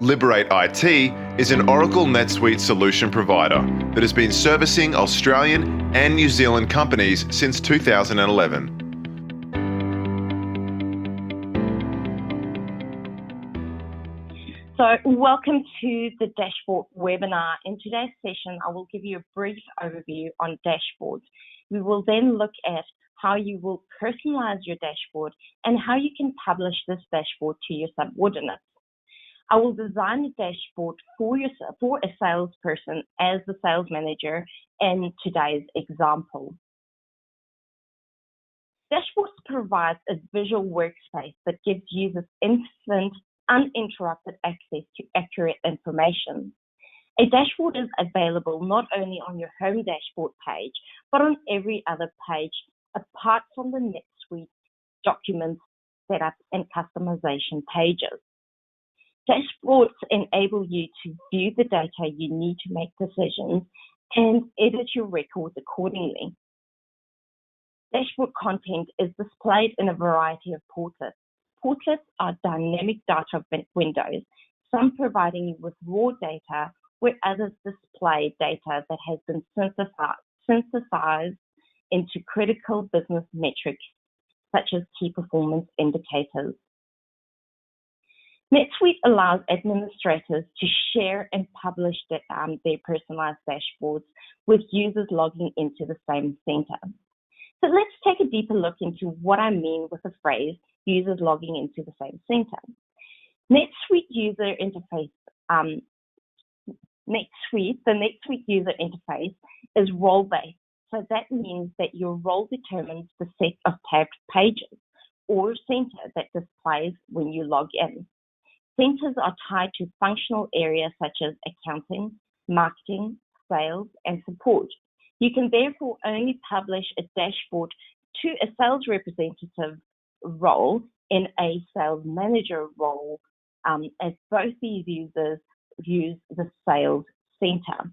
Liberate IT is an Oracle NetSuite solution provider that has been servicing Australian and New Zealand companies since 2011. So welcome to the Dashboard webinar. In today's session, I will give you a brief overview on dashboards. We will then look at how you will personalize your dashboard and how you can publish this dashboard to your subordinates. I will design a dashboard for a salesperson as the sales manager in today's example. Dashboards provide a visual workspace that gives users instant, uninterrupted access to accurate information. A dashboard is available not only on your home dashboard page, but on every other page apart from the NetSuite documents, setup, and customization pages. Dashboards enable you to view the data you need to make decisions and edit your records accordingly. Dashboard content is displayed in a variety of portlets. Portlets are dynamic data windows, some providing you with raw data, where others display data that has been synthesized into critical business metrics, such as key performance indicators. NetSuite allows administrators to share and publish their personalized dashboards with users logging into the same center. So let's take a deeper look into what I mean with the phrase users logging into the same center. NetSuite user interface, the NetSuite user interface is role-based. So that means that your role determines the set of tabbed pages or center that displays when you log in. Centers are tied to functional areas such as accounting, marketing, sales, and support. You can therefore only publish a dashboard to a sales representative role in a sales manager role, as both these users use the sales center.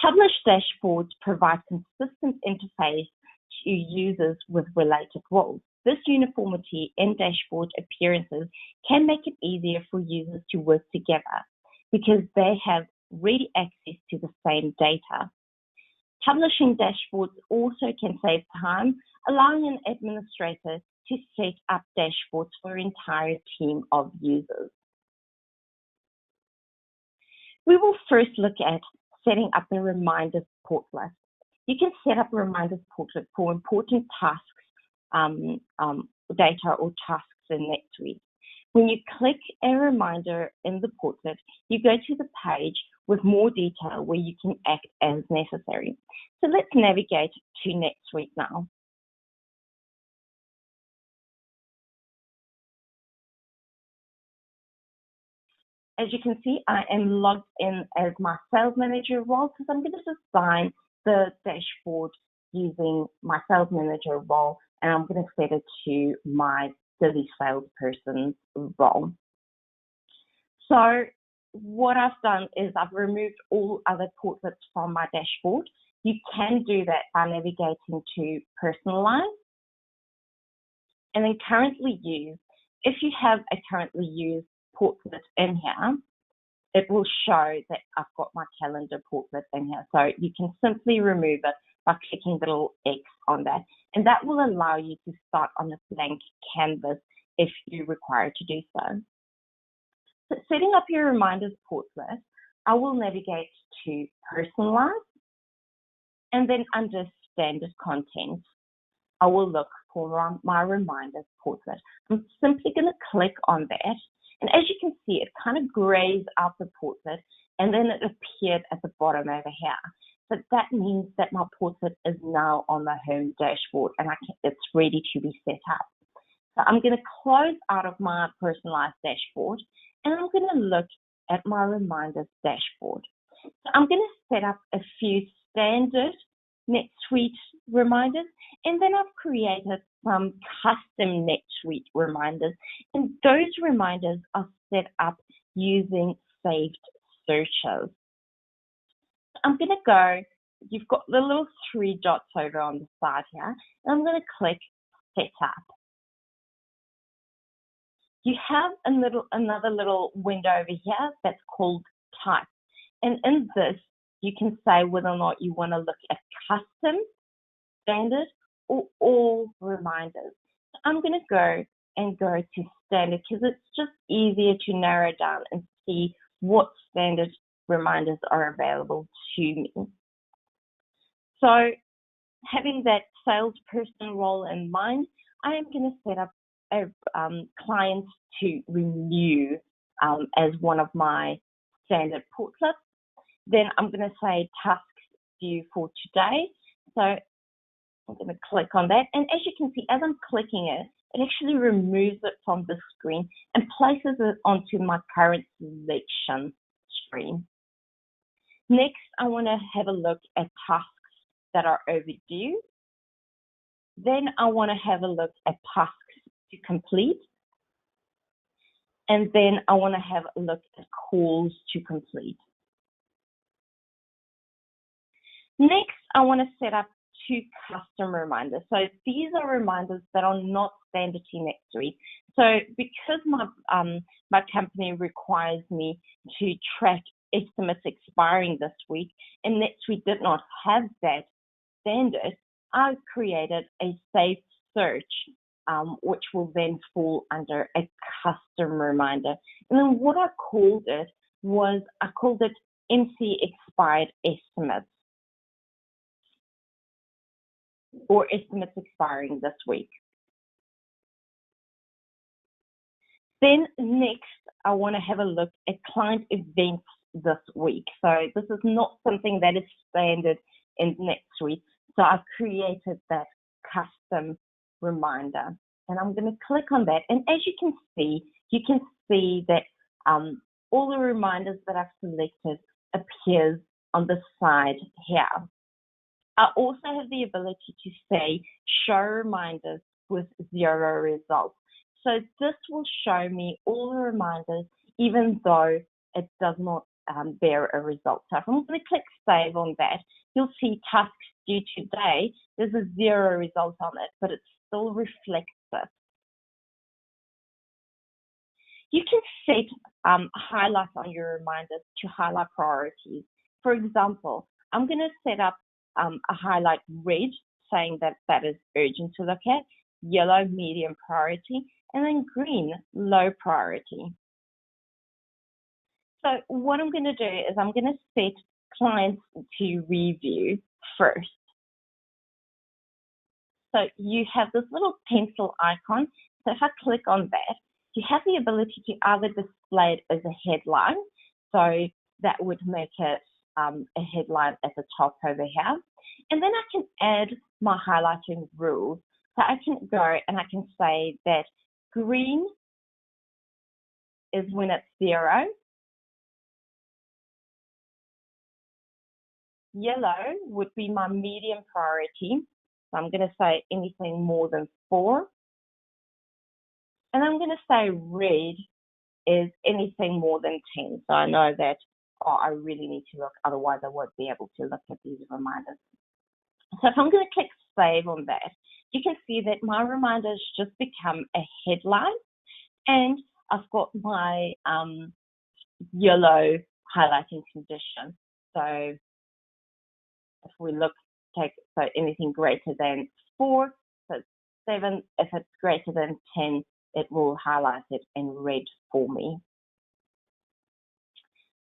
Published dashboards provide consistent interface to users with related roles. This uniformity in dashboard appearances can make it easier for users to work together because they have ready access to the same data. Publishing dashboards also can save time, allowing an administrator to set up dashboards for an entire team of users. We will first look at setting up a reminders portlet. You can set up a reminders portlet for important tasks, data or tasks in NetSuite. When you click a reminder in the portlet, you go to the page with more detail where you can act as necessary. So let's navigate to NetSuite now. As you can see, I am logged in as my sales manager role because I'm going to design the dashboard using my sales manager role, and I'm going to set it to my busy salesperson role. So what I've done is I've removed all other portlets from my dashboard. You can do that by navigating to personalize and then currently used. If you have a currently used portlet in here, it will show that I've got my calendar portlet in here. So you can simply remove it by clicking the little X on that. And that will allow you to start on a blank canvas if you're required to do so. So setting up your reminders portlet, I will navigate to personalize and then under standard content, I will look for my reminders portlet. I'm simply going to click on that. And as you can see, it kind of grays out the portlet and then it appeared at the bottom over here. So that means that my portlet is now on the home dashboard and it's ready to be set up. So I'm going to close out of my personalized dashboard and I'm going to look at my reminders dashboard. So I'm going to set up a few standard NetSuite reminders, and then I've created some custom NetSuite reminders, and those reminders are set up using saved searches. I'm going to go, you've got the little three dots over on the side here, and I'm going to click set up. You have another little window over here that's called type. And in this, you can say whether or not you want to look at custom, standard, or all reminders. So I'm going to go to standard because it's just easier to narrow down and see what standard reminders are available to me. So having that salesperson role in mind, I am going to set up a client to renew as one of my standard portlets. Then I'm going to say tasks due for today. So I'm going to click on that. And as you can see, as I'm clicking it, it actually removes it from the screen and places it onto my current selection screen. Next, I want to have a look at tasks that are overdue. Then I want to have a look at tasks to complete. And then I want to have a look at calls to complete. Next, I want to set up 2 custom reminders. So these are reminders that are not standard in NetSuite. So because my company requires me to track estimates expiring this week, and NetSuite did not have that standard, I created a safe search, which will then fall under a custom reminder. And then what I called it was, I called it MC expired estimates, or estimates expiring this week. Then next, I want to have a look at client events this week. So this is not something that is standard in NetSuite. So I've created that custom reminder. And I'm going to click on that. And as you can see that all the reminders that I've selected appears on the side here. I also have the ability to say show reminders with 0 results. So this will show me all the reminders, even though it does not bear a result. So if I'm going to click save on that, you'll see tasks due today. There's a 0 result on it, but it still reflects it. You can set highlights on your reminders to highlight priorities. For example, I'm going to set up a highlight red, saying that is urgent to look at, yellow, medium priority, and then green, low priority. So what I'm going to do is I'm going to set clients to review first. So you have this little pencil icon. So if I click on that, you have the ability to either display it as a headline. So that would make it a headline at the top over here. And then I can add my highlighting rules. So I can go and I can say that green is when it's 0. Yellow would be my medium priority. So I'm going to say anything more than 4. And I'm going to say red is anything more than 10. So I know that, I really need to look, otherwise I won't be able to look at these reminders. So if I'm going to click save on that, you can see that my reminders just become a headline, and I've got my yellow highlighting condition. So if we look, so anything greater than 4, so 7, if it's greater than 10, it will highlight it in red for me.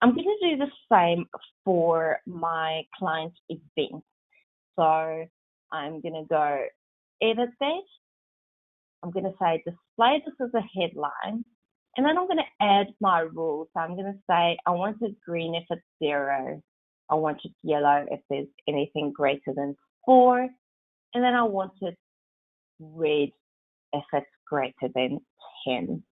I'm going to do the same for my client event. So I'm going to go edit that. I'm going to say display this as a headline. And then I'm going to add my rules. So I'm going to say I want it green if it's 0. I want it yellow if there's anything greater than 4. And then I want it red if it's greater than 10.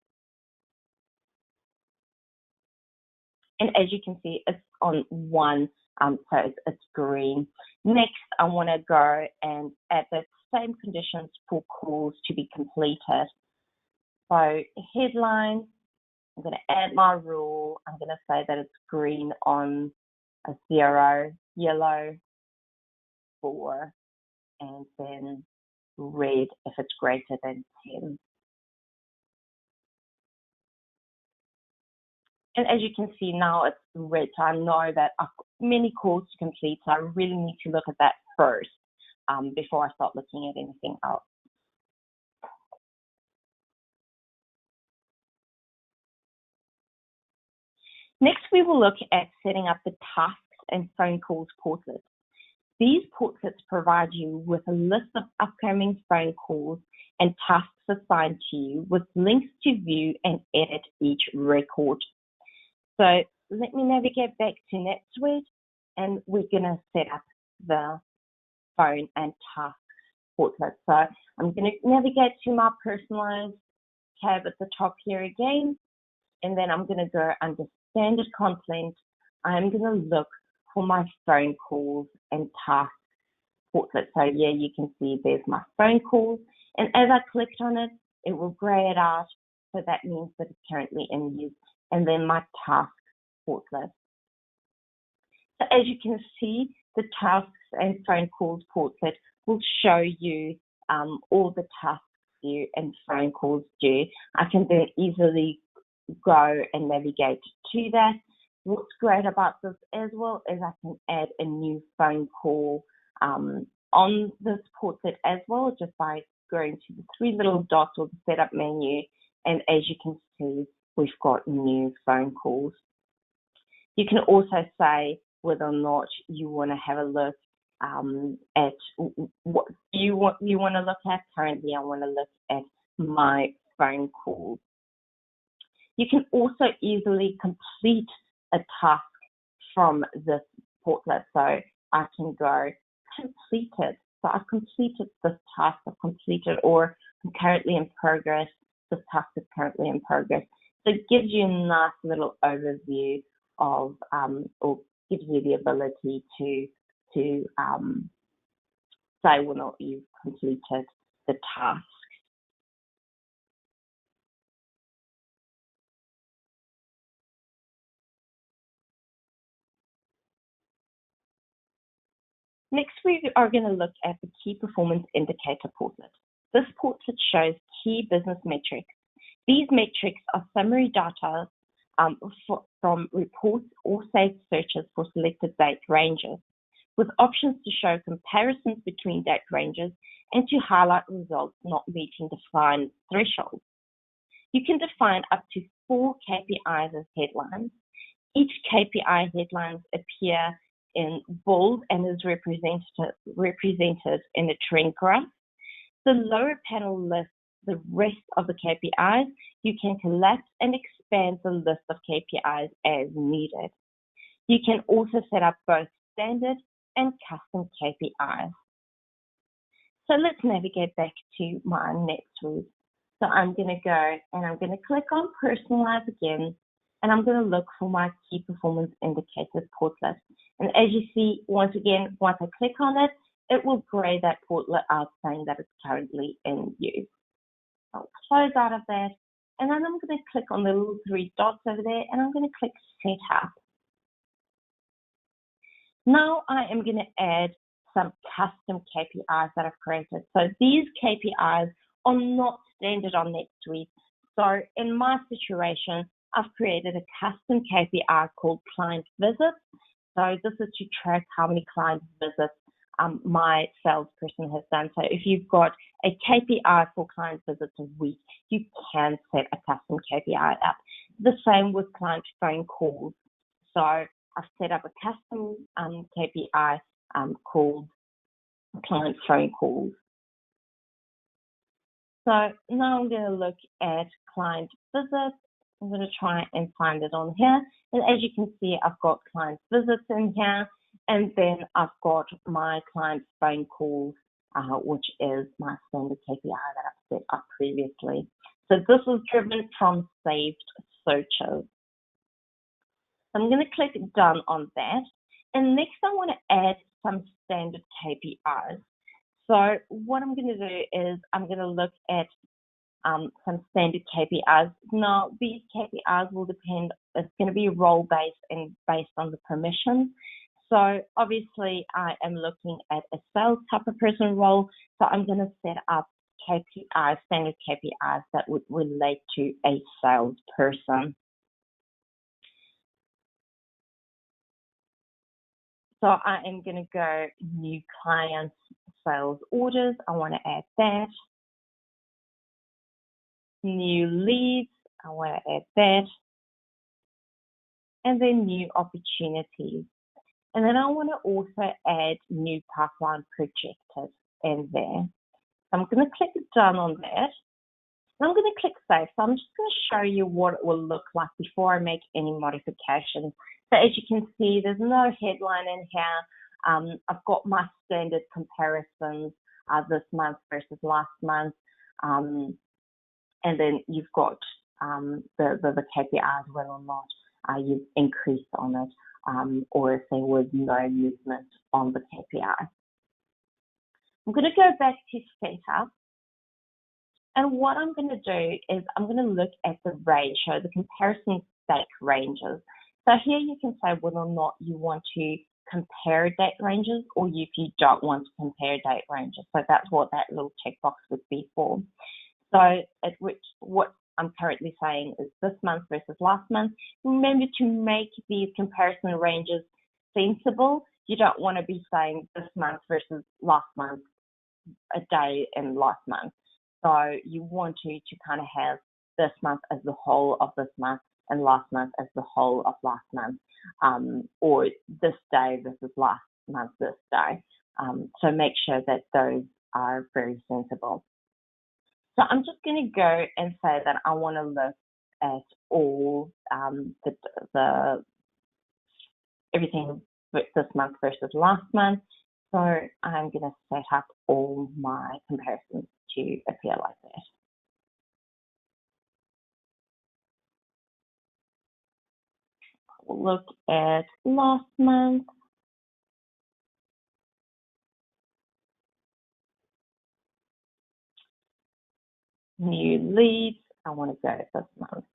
And as you can see, it's on 1, so it's green. Next, I want to go and add the same conditions for calls to be completed. So headline, I'm going to add my rule. I'm going to say that it's green on a 0, yellow 4, and then red if it's greater than 10. And as you can see now, it's red. So I know that I've got many calls to complete. So I really need to look at that first before I start looking at anything else. Next, we will look at setting up the tasks and phone calls portlet. These portlets provide you with a list of upcoming phone calls and tasks assigned to you with links to view and edit each record. So let me navigate back to NetSuite, and we're going to set up the phone and tasks portlet. So I'm going to navigate to my personalized tab at the top here again, and then I'm going to go under standard content. I'm going to look for my phone calls and tasks portlet. So yeah, you can see there's my phone calls, and as I clicked on it, it will gray it out. So that means that it's currently in use. And then my task portlet. So as you can see, the tasks and phone calls portlet will show you all the tasks due and phone calls due. I can then easily go and navigate to that. What's great about this as well is I can add a new phone call on this portlet as well, just by going to the three little dots or the setup menu. And as you can see, we've got new phone calls. You can also say whether or not you want to have a look at what you want to look at. Currently, I want to look at my phone calls. You can also easily complete a task from this portlet. So I can go completed. So I've completed this task, I've completed, or I'm currently in progress. This task is currently in progress. So it gives you a nice little overview of, or gives you the ability to say whether or not you've completed the task. Next, we are going to look at the Key Performance Indicator portlet. This portlet shows key business metrics. These metrics are summary data from reports or saved searches for selected date ranges, with options to show comparisons between date ranges and to highlight results not meeting defined thresholds. You can define up to 4 KPIs as headlines. Each KPI headlines appear in bold and is represented in a trend graph. The lower panel lists the rest of the KPIs. You can collapse and expand the list of KPIs as needed. You can also set up both standard and custom KPIs. So let's navigate back to my NetSuite. So I'm going to go and I'm going to click on Personalize again, and I'm going to look for my Key Performance Indicators portlet. And as you see, once I click on it, it will gray that portlet out saying that it's currently in use. I'll close out of that, and then I'm going to click on the little 3 dots over there, and I'm going to click Setup. Now I am going to add some custom KPIs that I've created. So these KPIs are not standard on NetSuite. So in my situation, I've created a custom KPI called Client Visits. So this is to track how many client visits my salesperson has done. So if you've got a KPI for client visits a week, you can set a custom KPI up. The same with client phone calls. So I've set up a custom KPI called client phone calls. So now I'm going to look at client visits. I'm going to try and find it on here. And as you can see, I've got client visits in here. And then I've got my client phone calls, which is my standard KPI that I've set up previously. So this is driven from saved searches. I'm going to click done on that. And next I want to add some standard KPIs. So what I'm going to do is I'm going to look at some standard KPIs. Now, these KPIs will depend, it's going to be role-based and based on the permissions. So obviously I am looking at a sales type of person role. So I'm going to set up KPIs, standard KPIs that would relate to a salesperson. So I am going to go new clients, sales orders. I want to add that. New leads. I want to add that. And then new opportunities. And then I want to also add new pipeline projected in there. So I'm going to click done on that. And I'm going to click save. So I'm just going to show you what it will look like before I make any modifications. So as you can see, there's no headline in here. I've got my standard comparisons this month versus last month. And then you've got the KPIs, whether or not you've increased on it, or if there was no movement on the KPI. I'm going to go back to setup. And what I'm going to do is I'm going to look at the range, so the comparison stake ranges. So here you can say whether or not you want to compare date ranges or if you don't want to compare date ranges. So that's what that little checkbox would be for. So at which what I'm currently saying is this month versus last month. Remember to make these comparison ranges sensible. You don't want to be saying this month versus last month, a day in last month. So you want to kind of have this month as the whole of this month and last month as the whole of last month, or this day versus last month this day. So make sure that those are very sensible. So I'm just going to go and say that I want to look at all the everything this month versus last month. So I'm going to set up all my comparisons to appear like that. We'll look at last month. New leads. I want to go this month.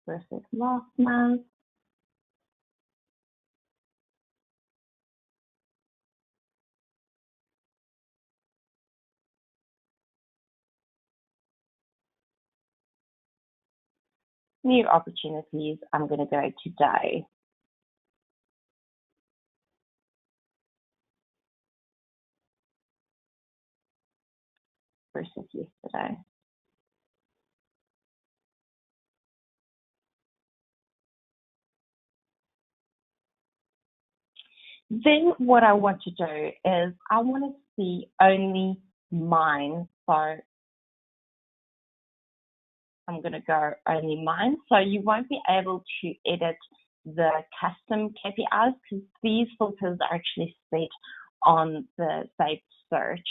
Versus last month. New opportunities, I'm going to go today. Versus yesterday. Then what I want to do is I want to see only mine. So I'm going to go only mine. So you won't be able to edit the custom KPIs because these filters are actually set on the saved search.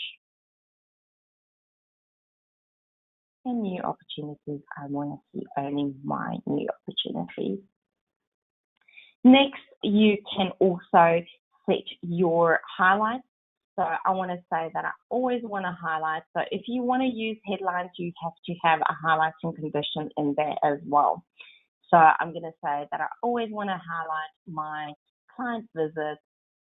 And new opportunities, I want to see only my new opportunities. Next, you can also set your highlights. So I want to say that I always want to highlight. So if you want to use headlines, you have to have a highlighting condition in there as well. So I'm going to say that I always want to highlight my client visits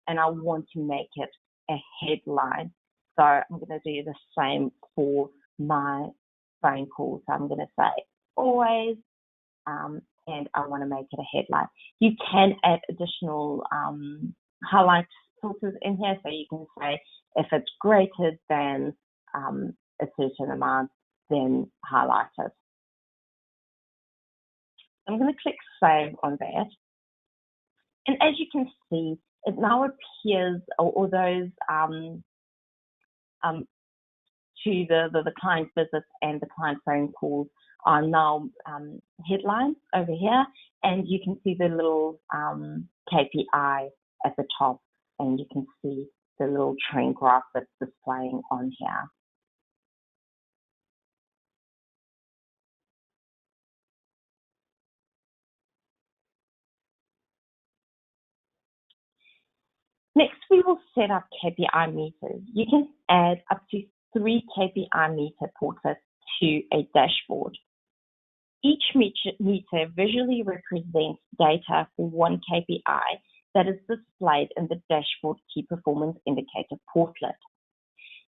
and I want to make it a headline. So I'm going to do the same for my phone calls. So I'm going to say always, and I want to make it a headline. You can add additional highlight filters in here. So you can say if it's greater than a certain amount, then highlight it. I'm going to click save on that. And as you can see, it now appears, or those to the client visits and the client phone calls are now headlines over here, and you can see the little KPI at the top, and you can see the little trend graph that's displaying on here. Next, we will set up KPI meters. You can add up to 3 KPI meter portlets to a dashboard. Each meter visually represents data for one KPI that is displayed in the dashboard key performance indicator portlet.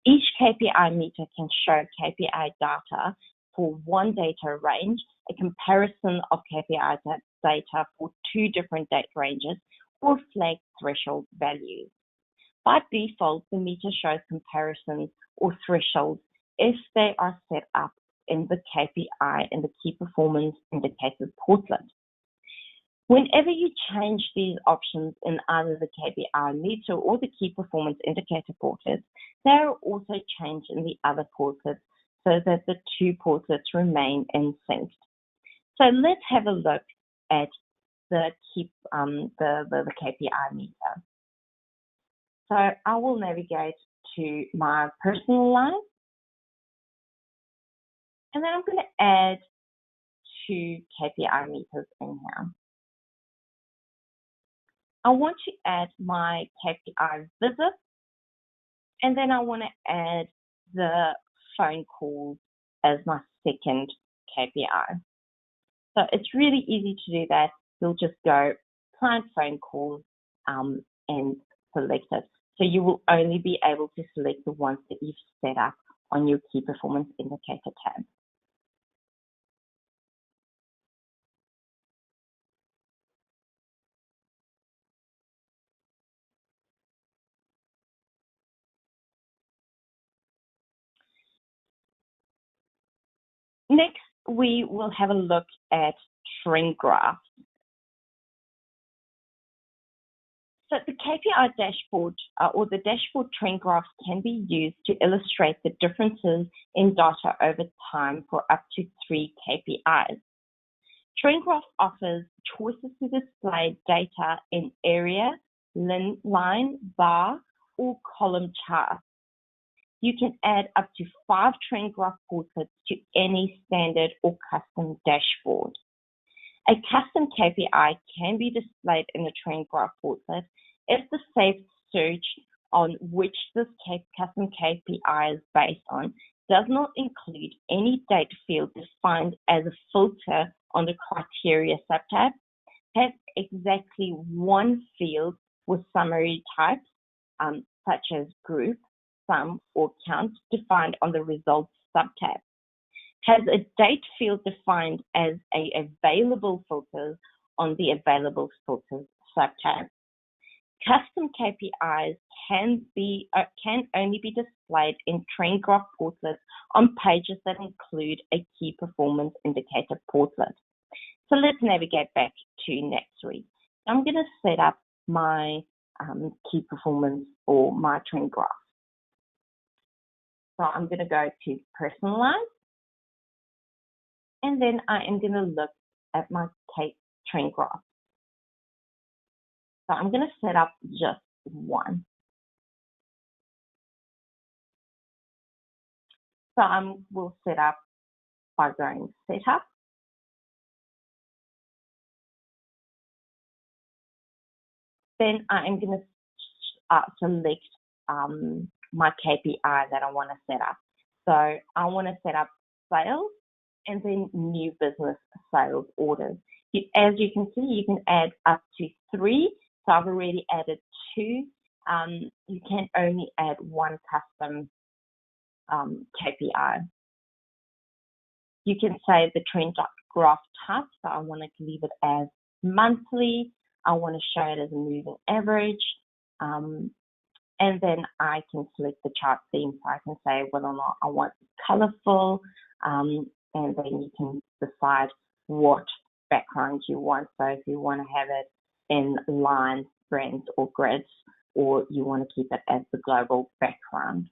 Each KPI meter can show KPI data for one data range, a comparison of KPI data for two different date ranges, or flag threshold values. By default, the meter shows comparisons or thresholds if they are set up in the KPI and the Key Performance Indicators Portlet. Whenever you change these options in either the KPI meter or the Key Performance Indicator portlets, they are also changed in the other portlets so that the two portlets remain in sync. So let's have a look at the KPI meter. So I will navigate to my personal line, and then I'm going to add two KPI meters in here. I want to add my KPI visit, and then I want to add the phone calls as my second KPI. So it's really easy to do that. You'll just go client phone calls and select it. So you will only be able to select the ones that you've set up on your Key Performance Indicator tab. Next, we will have a look at trend graphs. So the KPI dashboard or the dashboard trend graphs can be used to illustrate the differences in data over time for up to 3 KPIs. Trend graph offers choices to display data in area, line, bar, or column charts. You can add up to 5 trend graph portlets to any standard or custom dashboard. A custom KPI can be displayed in the trend graph portlet if the saved search on which this custom KPI is based on does not include any date field defined as a filter on the criteria subtab, has exactly one field with summary types, such as group, sum, or count defined on the results subtab, has a date field defined as a available filters on the available filters subtab. Custom KPIs can only be displayed in trend graph portlets on pages that include a Key Performance Indicator portlet. So let's navigate back to NetSuite. I'm going to set up my Key Performance or my trend graph. So I'm going to go to Personalize, and then I am going to look at my trend graph. So I'm going to set up just one. So I will set up by going Setup. Then I am going to select my KPI that I want to set up. So I want to set up sales and then new business sales orders. As you can see, you can add up to 3. So I've already added 2. You can only add 1 custom KPI. You can say the trend graph type. So I want to leave it as monthly. I want to show it as a moving average. And then I can select the chart theme. So I can say whether or not I want it colorful. And then you can decide what background you want. So if you want to have it in lines, brands, or grids, or you want to keep it as the global background.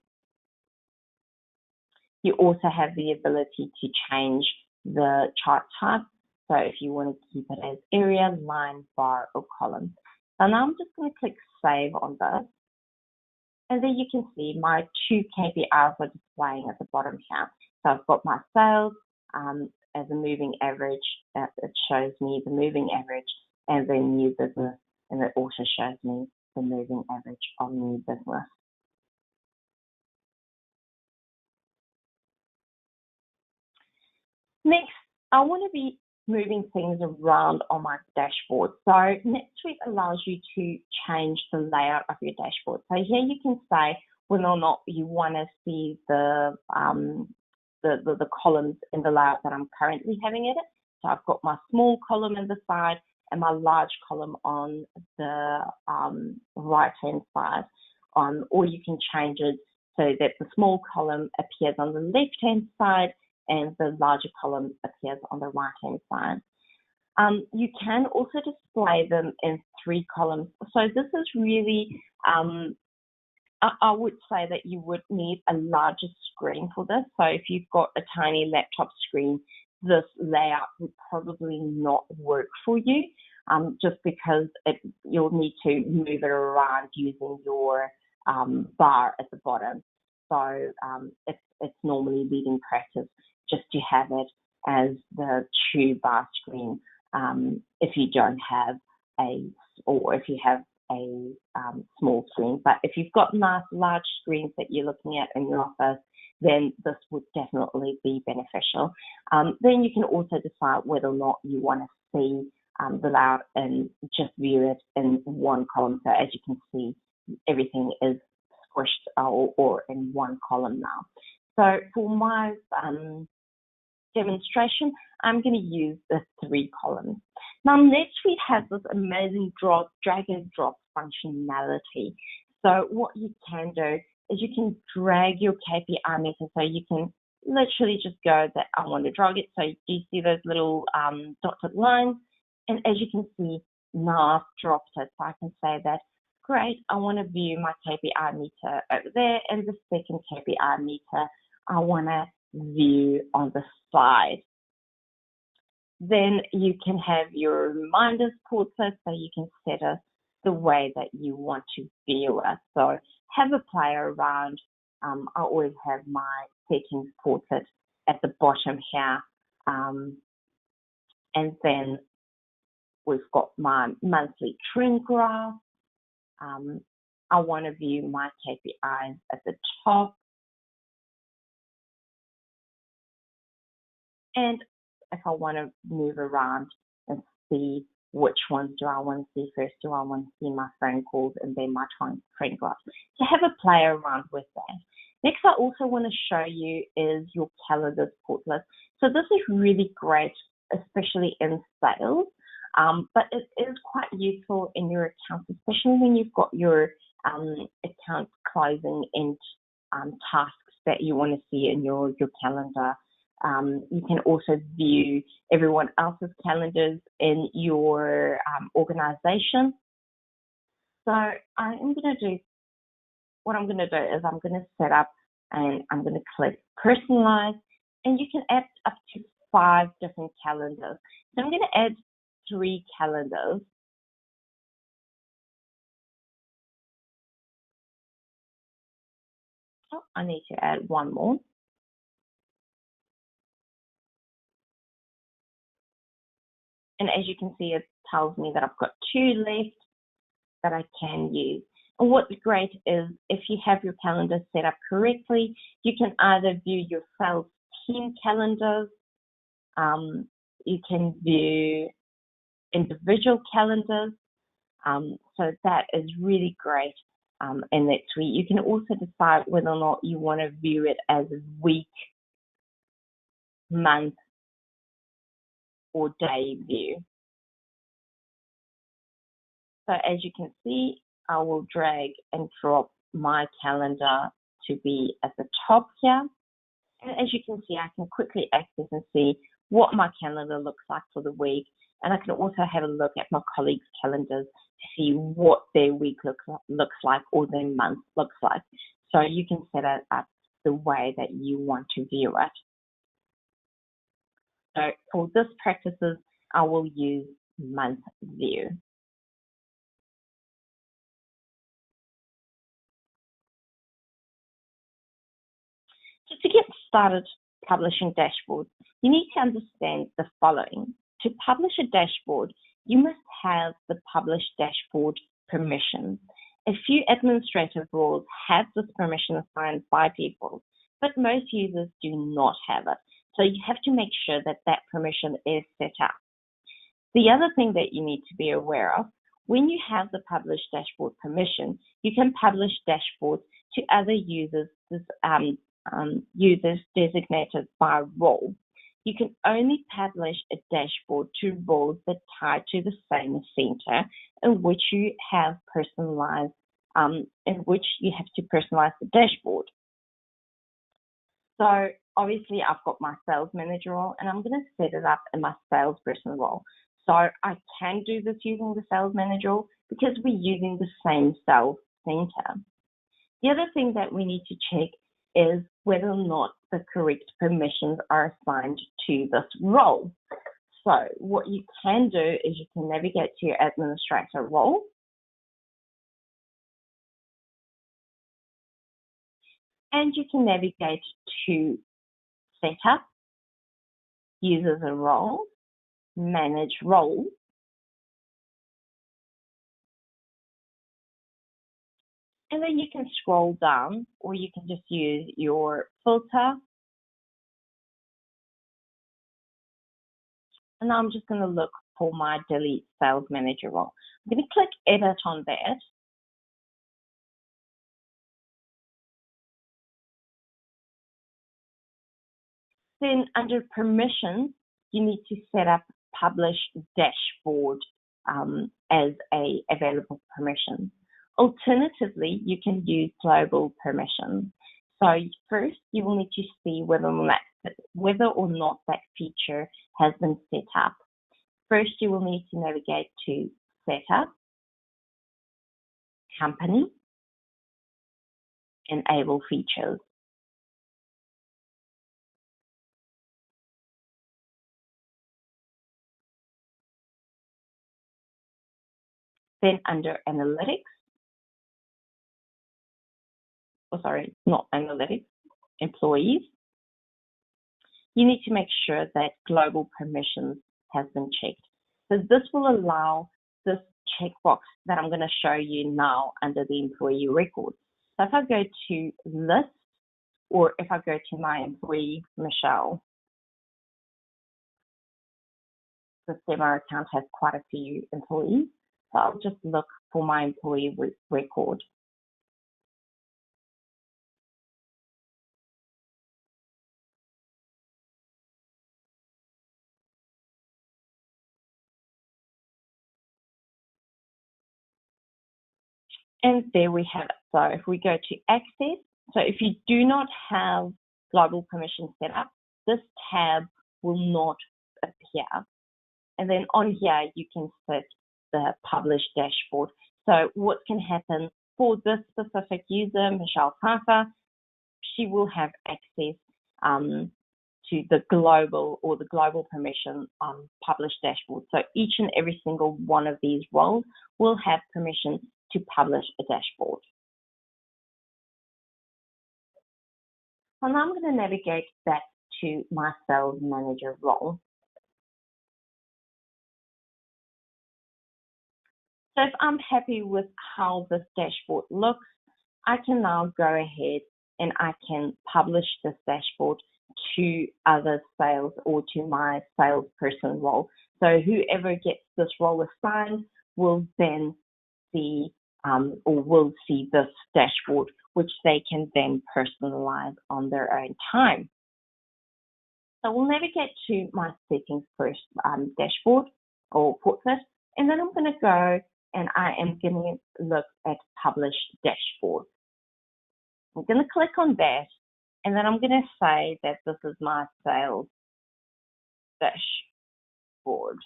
You also have the ability to change the chart type. So if you want to keep it as area, line, bar, or column. So now I'm just going to click Save on this. And then you can see my 2 KPIs are displaying at the bottom here. So I've got my sales as a moving average. It shows me the moving average, and then new business, and it also shows me the moving average of new business. Next, I want to be moving things around on my dashboard. So NetSuite allows you to change the layout of your dashboard. So here you can say whether or not you want to see the columns in the layout that I'm currently having it. So I've got my small column in the side and my large column on the right-hand side. Or you can change it so that the small column appears on the left-hand side and the larger column appears on the right-hand side. You can also display them in 3 columns. So this is really, I would say that you would need a larger screen for this. So if you've got a tiny laptop screen, this layout would probably not work for you, just because you'll need to move it around using your bar at the bottom. So it's normally leading practice just to have it as the true bar screen if you don't have or if you have a small screen. But if you've got nice large screens that you're looking at in your office, then this would definitely be beneficial. Then you can also decide whether or not you want to see the layout and just view it in one column. So as you can see, everything is squished or in one column now. So for my demonstration, I'm going to use the 3 columns. Now, NetSuite has this amazing drag and drop functionality. So what you can do is you can drag your KPI meter. So you can literally just go that I want to drag it. So you see those little dotted lines. And as you can see, now I've dropped it. So I can say that, great, I want to view my KPI meter over there. And the second KPI meter, I want to view on the side. Then you can have your reminders portlet, so you can set it the way that you want to view it. So have a play around. I always have my settings portlet at the bottom here. And then we've got my monthly trend graph. I want to view my KPIs at the top. And if I want to move around and see which ones do I want to see first, do I want to see my phone calls and then my trend graph. So have a play around with that. Next, I also want to show you is your calendars portlet. So this is really great, especially in sales, but it is quite useful in your accounts, especially when you've got your account closing and tasks that you want to see in your calendar. You can also view everyone else's calendars in your organization. So what I'm going to do is I'm going to set up and I'm going to click personalize, and you can add up to 5 different calendars. So I'm going to add 3 calendars. Oh, I need to add 1 more. And as you can see, it tells me that I've got 2 left that I can use. And what's great is if you have your calendar set up correctly, you can either view your sales team calendars, you can view individual calendars. So that is really great in NetSuite. You can also decide whether or not you want to view it as a week, month, or day view. So as you can see, I will drag and drop my calendar to be at the top here. And as you can see, I can quickly access and see what my calendar looks like for the week. And I can also have a look at my colleagues' calendars to see what their week looks like or their month looks like. So you can set it up the way that you want to view it. So for this practices, I will use month view. So to get started publishing dashboards, you need to understand the following. To publish a dashboard, you must have the publish dashboard permission. A few administrative roles have this permission assigned by people, but most users do not have it. So you have to make sure that that permission is set up. The other thing that you need to be aware of, when you have the publish dashboard permission, you can publish dashboards to other users, users designated by role. You can only publish a dashboard to roles that tie to the same center in which you have personalized, in which you have to personalize the dashboard. So obviously I've got my sales manager role and I'm going to set it up in my salesperson role. So I can do this using the sales manager role because we're using the same sales center. The other thing that we need to check is whether or not the correct permissions are assigned to this role. So what you can do is you can navigate to your administrator role. And you can navigate to Setup, Users and Roles, Manage Roles. And then you can scroll down, or you can just use your filter. And I'm just going to look for my Delete Sales Manager role. I'm going to click Edit on that. Then under Permissions, you need to set up Publish Dashboard as a available permission. Alternatively, you can use global permissions. So first, you will need to see whether or not that feature has been set up. First, you will need to navigate to Setup, Company, Enable Features. Then under Analytics, not Analytics, Employees, you need to make sure that global permissions has been checked. So this will allow this checkbox that I'm going to show you now under the employee record. So if I go to List, or if I go to my employee, Michelle, the demo account has quite a few employees. So I'll just look for my employee record. And there we have it. So if we go to Access, so if you do not have global permission set up, this tab will not appear. And then on here, you can set the Publish Dashboard. So what can happen for this specific user, Michelle Parker, she will have access to the global permission on Publish Dashboard. So each and every single one of these roles will have permission to publish a dashboard. And I'm going to navigate back to my sales manager role. So if I'm happy with how this dashboard looks, I can now go ahead and I can publish this dashboard to other sales or to my salesperson role. So whoever gets this role assigned will then see or will see this dashboard, which they can then personalize on their own time. So we'll navigate to my settings first, dashboard or Portlet, and then I'm going to go and I am going to look at Publish Dashboard. I'm going to click on that, and then I'm going to say that this is my sales dashboard.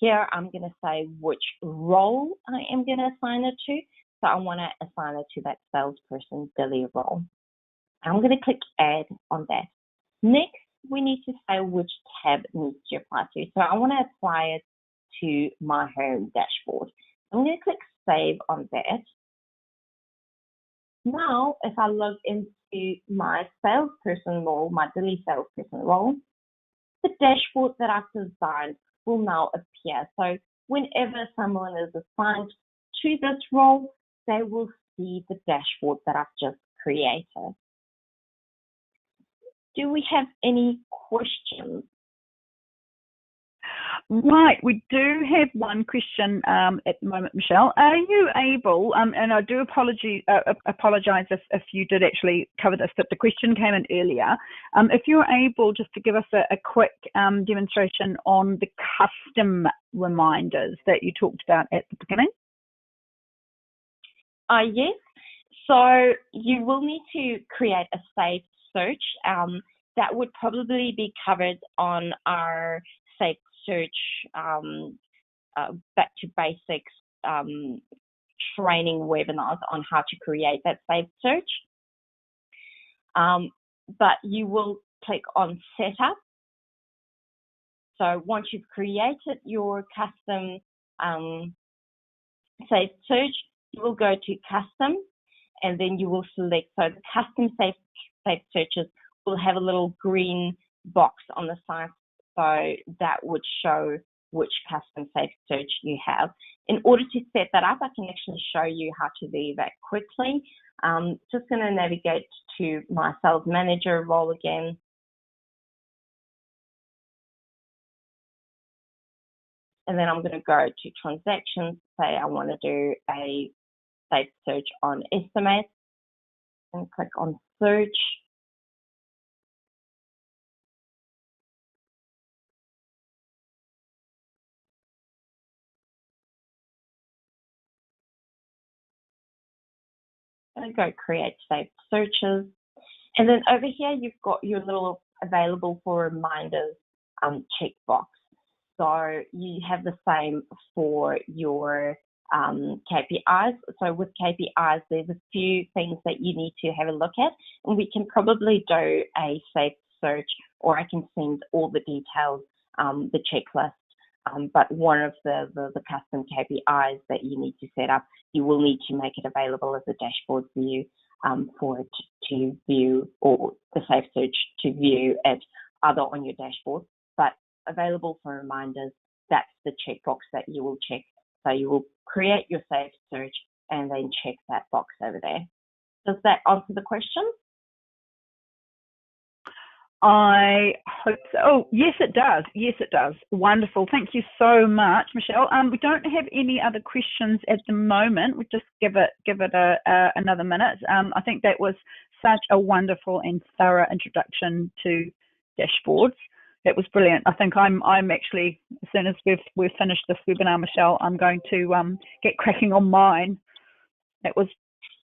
Here, I'm going to say which role I am going to assign it to. So I want to assign it to that salesperson Billy role. I'm going to click Add on that. Next, we need to say which tab needs to apply to. So I want to apply it to my home dashboard. I'm going to click Save on that. Now, if I log into my salesperson role, my Billy salesperson role, the dashboard that I've designed will now appear. So whenever someone is assigned to this role, they will see the dashboard that I've just created. do we have any questions? Right, we do have one question at the moment, Michelle. Are you able, and I do apologise if you did actually cover this, but the question came in earlier. If you're able just to give us a quick demonstration on the custom reminders that you talked about at the beginning. Yes. So you will need to create a saved search. That would probably be covered on our saved search back to basics training webinars on how to create that saved search. But you will click on setup. So once you've created your custom saved search, you will go to custom, and then you will select. So the custom saved searches will have a little green box on the side. So that would show which custom saved search you have. In order to set that up, I can actually show you how to do that quickly. Just going to navigate to my sales manager role again. And then I'm going to go to transactions, say I want to do a saved search on estimates, and click on search. And go create saved searches. And then over here, you've got your little available for reminders checkbox. So you have the same for your KPIs. So with KPIs, there's a few things that you need to have a look at, and we can probably do a saved search, or I can send all the details, the checklist. But one of the custom KPIs that you need to set up, you will need to make it available as a dashboard view for it to view, or the saved search to view it either on your dashboard, but available for reminders. That's the checkbox that you will check. So you will create your saved search and then check that box over there. Does that answer the question? I hope so. Oh, yes, it does. Yes, it does. Wonderful. Thank you so much, Michelle. We don't have any other questions at the moment. We'll just give it another minute. I think that was such a wonderful and thorough introduction to dashboards. That was brilliant. I think I'm actually, as soon as we've finished this webinar, Michelle, I'm going to get cracking on mine. That was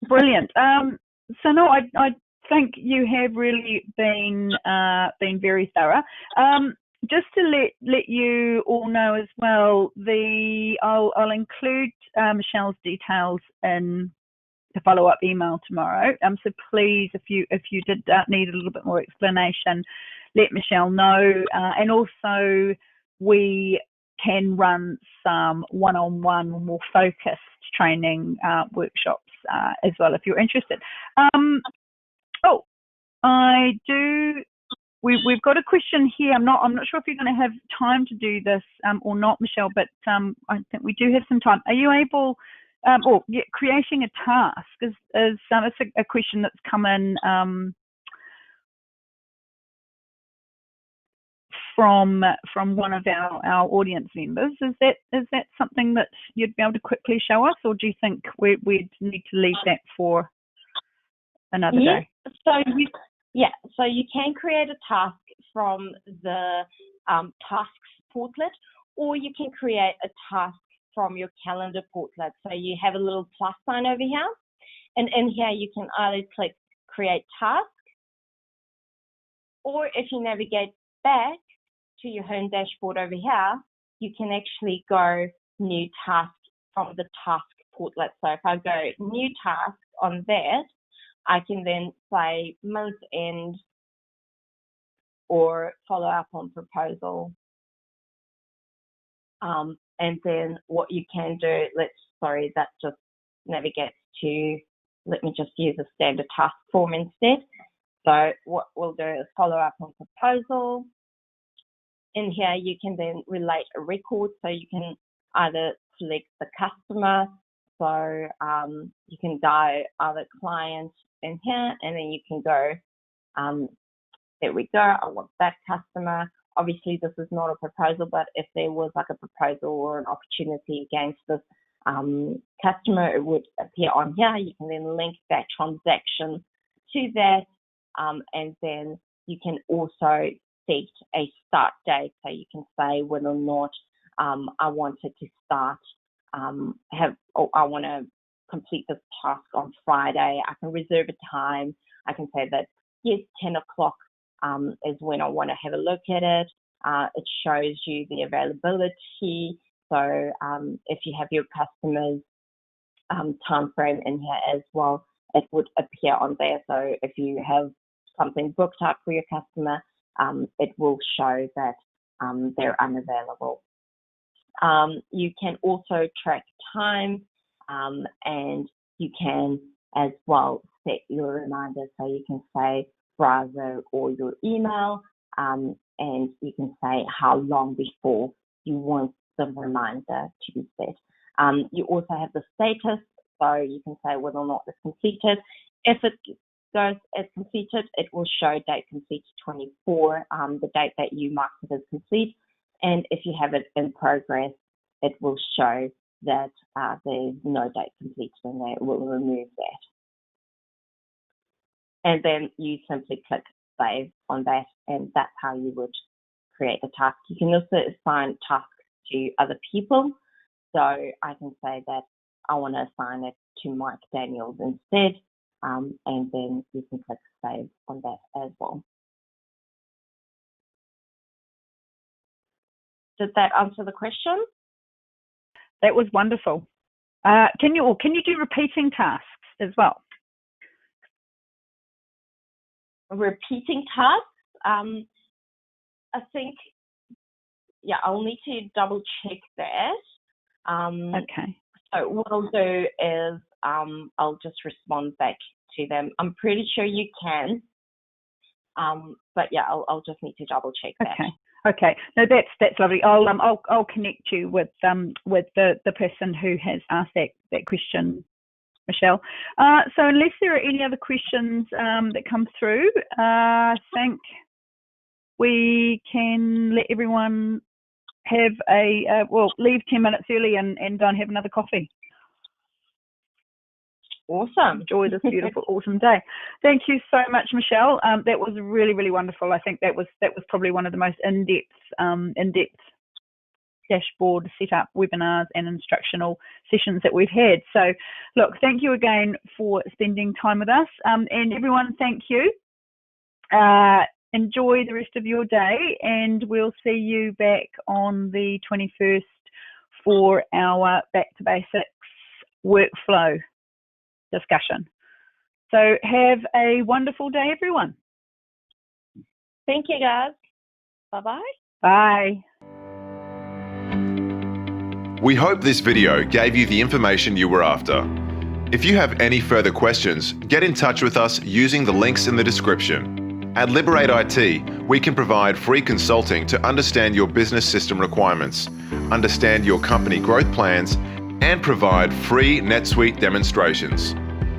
brilliant. So no, I think you have really been very thorough. Just to let you all know as well, I'll include Michelle's details in the follow-up email tomorrow. So please, if you did need a little bit more explanation, let Michelle know. And also, we can run some one-on-one, more focused training workshops as well if you're interested. Oh, I do. We've got a question here. I'm not sure if you're going to have time to do this or not, Michelle, but I think we do have some time. Are you able, creating a task is it's a question that's come in from one of our audience members. Is that something that you'd be able to quickly show us, or do you think we'd need to leave that for another day? So you can create a task from the tasks portlet, or you can create a task from your calendar portlet. So you have a little plus sign over here, and in here you can either click create task, or if you navigate back to your home dashboard over here, you can actually go new task from the task portlet. So if I go new task on that, I can then say month end or follow up on proposal. And then what you can do, that just navigates to, let me just use a standard task form instead. So what we'll do is follow up on proposal. In here, you can then relate a record. So you can either select the customer. So you can go either client in here, and then you can go there we go, I want that customer. Obviously, this is not a proposal, but if there was like a proposal or an opportunity against this customer, it would appear on here. You can then link that transaction to that, and then you can also set a start date. So you can say whether or not I wanted to start, I want to complete this task on Friday. I can reserve a time. I can say that, yes, 10 o'clock is when I want to have a look at it. It shows you the availability. So if you have your customer's time frame in here as well, it would appear on there. So if you have something booked up for your customer, it will show that they're unavailable. You can also track time, and you can as well set your reminder. So you can say browser or your email, and you can say how long before you want the reminder to be set. You also have the status, so you can say whether or not it's completed. If it goes as completed, it will show date complete 24, the date that you marked it as complete. And if you have it in progress, it will show that there's no date completed, and it will remove that. And then you simply click save on that, and that's how you would create a task. You can also assign tasks to other people. So I can say that I want to assign it to Mike Daniels instead, and then you can click save on that as well. Did that answer the question? That was wonderful. Can you do repeating tasks as well? Repeating tasks, I think, yeah, I'll need to double check that. Okay. So what I'll do is I'll just respond back to them. I'm pretty sure you can, but yeah, I'll just need to double check that. Okay. No, that's lovely. I'll connect you with the person who has asked that question, Michelle. So unless there are any other questions that come through, I think we can let everyone have leave 10 minutes early and go and have another coffee. Awesome. Enjoy this beautiful autumn day. Thank you so much, Michelle. That was really, really wonderful. I think that was probably one of the most in-depth dashboard setup webinars and instructional sessions that we've had. So look, thank you again for spending time with us. And everyone, thank you. Enjoy the rest of your day, and we'll see you back on the 21st for our Back to Basics workflow discussion. So have a wonderful day, everyone. Thank you, guys. Bye-bye. Bye. We hope this video gave you the information you were after. If you have any further questions, get in touch with us using the links in the description. At Liberate IT, we can provide free consulting to understand your business system requirements, understand your company growth plans, and provide free NetSuite demonstrations.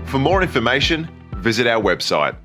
For more information, visit our website.